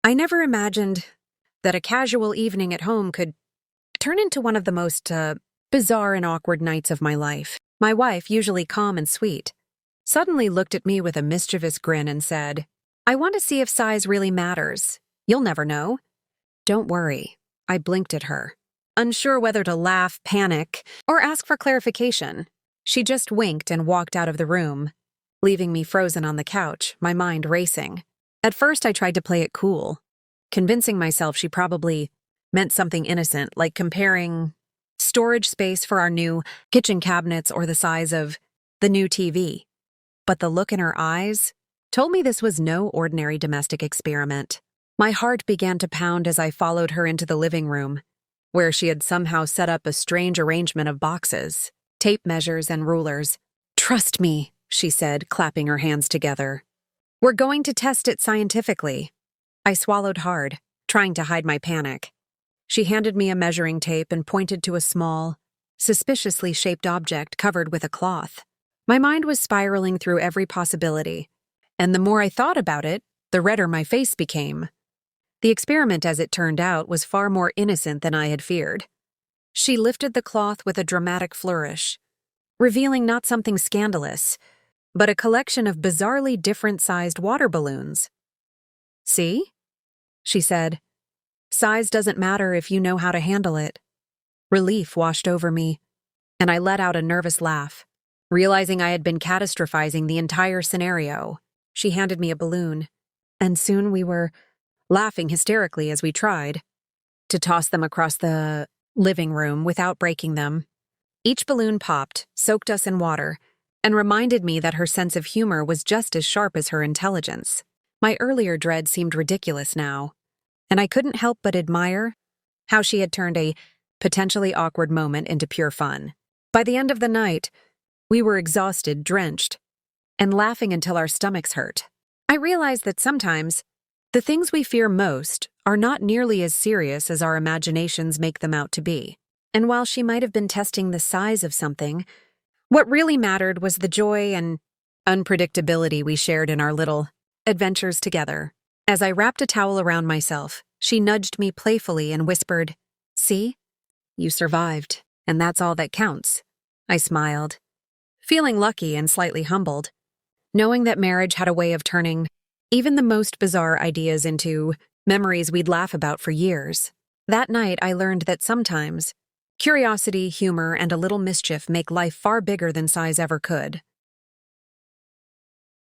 I never imagined that a casual evening at home could turn into one of the most bizarre and awkward nights of my life. My wife, usually calm and sweet, suddenly looked at me with a mischievous grin and said, "I want to see if size really matters. You'll never know." "Don't worry." I blinked at her, unsure whether to laugh, panic, or ask for clarification. She just winked and walked out of the room, leaving me frozen on the couch, my mind racing. At first, I tried to play it cool, convincing myself she probably meant something innocent, like comparing storage space for our new kitchen cabinets or the size of the new TV. But the look in her eyes told me this was no ordinary domestic experiment. My heart began to pound as I followed her into the living room, where she had somehow set up a strange arrangement of boxes, tape measures, and rulers. "Trust me," she said, clapping her hands together. "We're going to test it scientifically." I swallowed hard, trying to hide my panic. She handed me a measuring tape and pointed to a small, suspiciously shaped object covered with a cloth. My mind was spiraling through every possibility, and the more I thought about it, the redder my face became. The experiment, as it turned out, was far more innocent than I had feared. She lifted the cloth with a dramatic flourish, revealing not something scandalous, but a collection of bizarrely different-sized water balloons. "See?" she said. "Size doesn't matter if you know how to handle it." Relief washed over me, and I let out a nervous laugh, realizing I had been catastrophizing the entire scenario. She handed me a balloon, and soon we were laughing hysterically as we tried to toss them across the living room without breaking them. Each balloon popped, soaked us in water, and reminded me that her sense of humor was just as sharp as her intelligence. My earlier dread seemed ridiculous now, and I couldn't help but admire how she had turned a potentially awkward moment into pure fun. By the end of the night, we were exhausted, drenched, and laughing until our stomachs hurt. I realized that sometimes the things we fear most are not nearly as serious as our imaginations make them out to be. And while she might have been testing the size of something, what really mattered was the joy and unpredictability we shared in our little adventures together. As I wrapped a towel around myself, she nudged me playfully and whispered, "See? You survived, and that's all that counts." I smiled, feeling lucky and slightly humbled, knowing that marriage had a way of turning even the most bizarre ideas into memories we'd laugh about for years. That night, I learned that sometimes curiosity, humor, and a little mischief make life far bigger than size ever could.